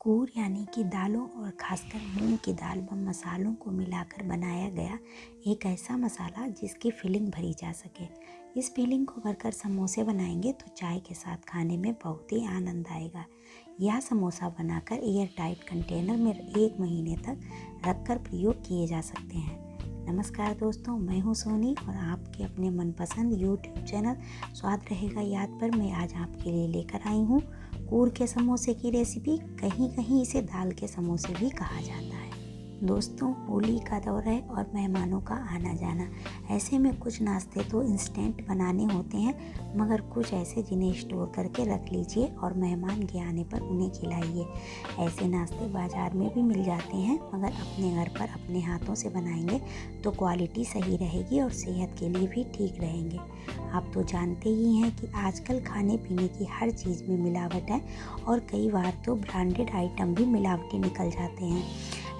कूर यानी कि दालों और खासकर मूंग की दाल व मसालों को मिलाकर बनाया गया एक ऐसा मसाला जिसकी फिलिंग भरी जा सके। इस फिलिंग को भरकर समोसे बनाएंगे तो चाय के साथ खाने में बहुत ही आनंद आएगा। यह समोसा बनाकर एयर टाइट कंटेनर में 1 महीने तक रखकर प्रयोग किए जा सकते हैं। नमस्कार दोस्तों, मैं हूं सोनी और आपके अपने मनपसंद यूट्यूब चैनल स्वाद रहेगा याद पर मैं आज आपके लिए लेकर आई हूं कूर के समोसे की रेसिपी। कहीं कहीं इसे दाल के समोसे भी कहा जाता है। दोस्तों, होली का दौर है और मेहमानों का आना जाना। ऐसे में कुछ नाश्ते तो इंस्टेंट बनाने होते हैं, मगर कुछ ऐसे जिन्हें स्टोर करके रख लीजिए और मेहमान के आने पर उन्हें खिलाइए। ऐसे नाश्ते बाज़ार में भी मिल जाते हैं, मगर अपने घर पर अपने हाथों से बनाएंगे तो क्वालिटी सही रहेगी और सेहत के लिए भी ठीक रहेंगे। आप तो जानते ही हैं कि आजकल खाने पीने की हर चीज़ में मिलावट है और कई बार तो ब्रांडेड आइटम भी मिलावटी निकल जाते हैं।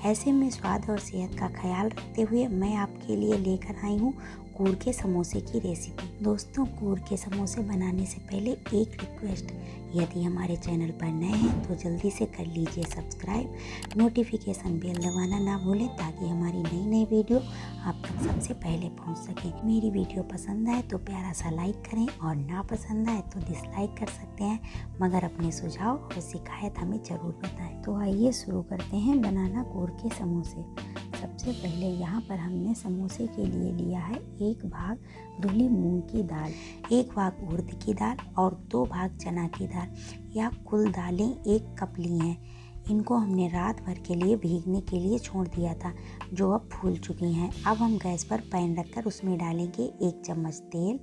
ऐसे में स्वाद और सेहत का ख्याल रखते हुए मैं आपके लिए लेकर आई हूँ कूर के समोसे की रेसिपी। दोस्तों, कूर के समोसे बनाने से पहले एक रिक्वेस्ट, यदि हमारे चैनल पर नए हैं तो जल्दी से कर लीजिए सब्सक्राइब, नोटिफिकेशन बेल दबाना ना भूलें ताकि हमारी नई नई वीडियो आप तक सबसे पहले पहुंच सके। मेरी वीडियो पसंद आए तो प्यारा सा लाइक करें और ना पसंद आए तो डिसलाइक कर सकते हैं, मगर अपने सुझाव और शिकायत हमें ज़रूर बताएं। तो आइए शुरू करते हैं बनाना कूर के समोसे। सबसे पहले यहाँ पर हमने समोसे के लिए लिया है 1 भाग धुली मूंग की दाल, 1 भाग उड़द की दाल और 2 भाग चना की दाल। या कुल दालें 1 कप ली हैं। इनको हमने रात भर के लिए भीगने के लिए छोड़ दिया था, जो अब फूल चुकी हैं। अब हम गैस पर पैन रखकर उसमें डालेंगे 1 चम्मच तेल,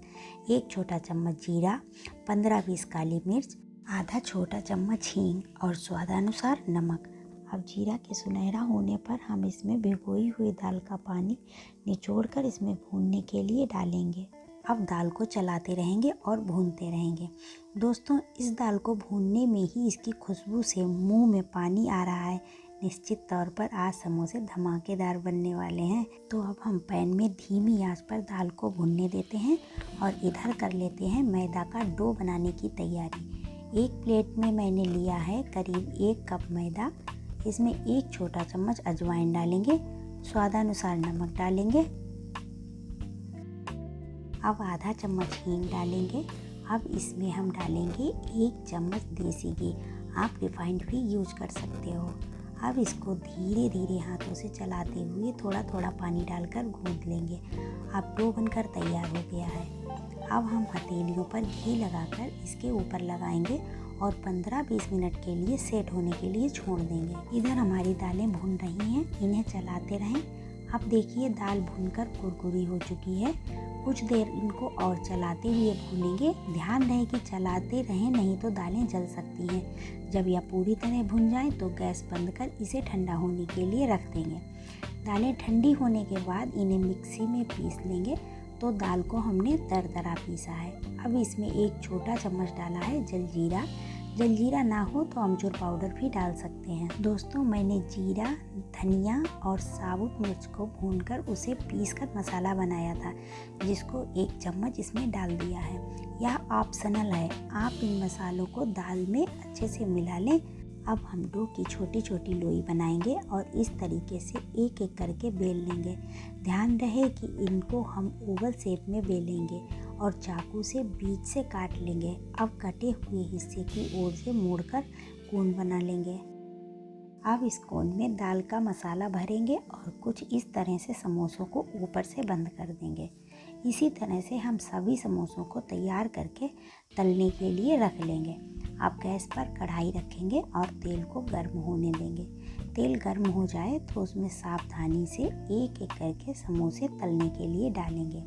1 छोटा चम्मच जीरा, 15-20 काली मिर्च, आधा छोटा चम्मच हींग और स्वादानुसार नमक। अब जीरा के सुनहरा होने पर हम इसमें भिगोई हुई दाल का पानी निचोड़कर इसमें भूनने के लिए डालेंगे। अब दाल को चलाते रहेंगे और भूनते रहेंगे। दोस्तों, इस दाल को भूनने में ही इसकी खुशबू से मुंह में पानी आ रहा है। निश्चित तौर पर आज समोसे धमाकेदार बनने वाले हैं। तो अब हम पैन में धीमी आंच पर दाल को भूनने देते हैं और इधर कर लेते हैं मैदा का डो बनाने की तैयारी। एक प्लेट में मैंने लिया है करीब 1 कप मैदा। इसमें 1 छोटा चम्मच अजवाइन डालेंगे, स्वादानुसार नमक डालेंगे। अब आधा चम्मच हींग डालेंगे। अब इसमें हम डालेंगे 1 चम्मच देसी घी। आप रिफाइंड भी यूज कर सकते हो। अब इसको धीरे धीरे हाथों से चलाते हुए थोड़ा थोड़ा पानी डालकर गूंथ लेंगे। अब डो बनकर तैयार हो गया है। अब हम हथेलियों पर घी लगाकर इसके ऊपर लगाएंगे और 15-20 मिनट के लिए सेट होने के लिए छोड़ देंगे। इधर हमारी दालें भून रही हैं, इन्हें चलाते रहें। अब देखिए दाल भूनकर कुरकुरी हो चुकी है। कुछ देर इनको और चलाते हुए भूनेंगे। ध्यान रहे कि चलाते रहें, नहीं तो दालें जल सकती हैं। जब यह पूरी तरह भुन जाए तो गैस बंद कर इसे ठंडा होने के लिए रख देंगे। दालें ठंडी होने के बाद इन्हें मिक्सी में पीस लेंगे। तो दाल को हमने दरदरा पीसा है। अब इसमें 1 छोटा चम्मच डाला है जलजीरा। जलजीरा ना हो तो अमचूर पाउडर भी डाल सकते हैं। दोस्तों, मैंने जीरा, धनिया और साबुत मिर्च को भूनकर उसे पीसकर मसाला बनाया था, जिसको 1 चम्मच इसमें डाल दिया है। यह ऑप्शनल है, आप इन मसालों को दाल में अच्छे से मिला लें। अब हम डो की छोटी छोटी लोई बनाएंगे और इस तरीके से एक एक करके बेल लेंगे। ध्यान रहे कि इनको हम ओवल शेप में बेलेंगे और चाकू से बीच से काट लेंगे। अब कटे हुए हिस्से की ओर से मोड़कर कोन बना लेंगे। अब इस कोन में दाल का मसाला भरेंगे और कुछ इस तरह से समोसों को ऊपर से बंद कर देंगे। इसी तरह से हम सभी समोसों को तैयार करके तलने के लिए रख लेंगे। आप गैस पर कढ़ाई रखेंगे और तेल को गर्म होने देंगे। तेल गर्म हो जाए तो उसमें सावधानी से एक एक करके समोसे तलने के लिए डालेंगे।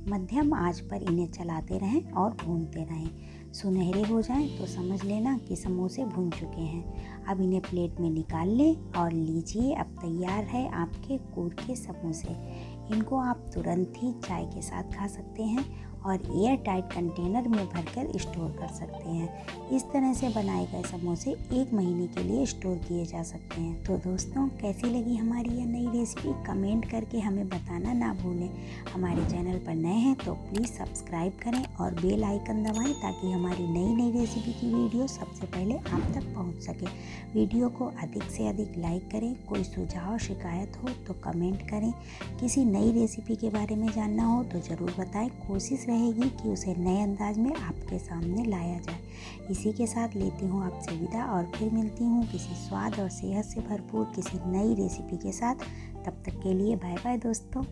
मध्यम आंच पर इन्हें चलाते रहें और भूनते रहें। सुनहरे हो जाएं तो समझ लेना कि समोसे भुन चुके हैं। अब इन्हें प्लेट में निकाल लें और लीजिए, अब तैयार है आपके कूर के समोसे। इनको आप तुरंत ही चाय के साथ खा सकते हैं और एयर टाइट कंटेनर में भरकर स्टोर कर सकते हैं। इस तरह से बनाए गए समोसे 1 महीने के लिए स्टोर किए जा सकते हैं। तो दोस्तों, कैसी लगी हमारी यह नई रेसिपी कमेंट करके हमें बताना ना भूलें। हमारे चैनल पर नए हैं तो प्लीज़ सब्सक्राइब करें और बेल आइकन दबाएं ताकि हमारी नई नई रेसिपी की वीडियो सबसे पहले आप तक पहुंच सके। वीडियो को अधिक से अधिक लाइक करें। कोई सुझाव शिकायत हो तो कमेंट करें। किसी नई रेसिपी के बारे में जानना हो तो ज़रूर बताएं। कोशिश रहेगी कि उसे नए अंदाज में आपके सामने लाया जाए। इसी के साथ लेती हूँ आपसे विदा और फिर मिलती हूँ किसी स्वाद और सेहत से भरपूर किसी नई रेसिपी के साथ। तब तक के लिए बाय बाय दोस्तों।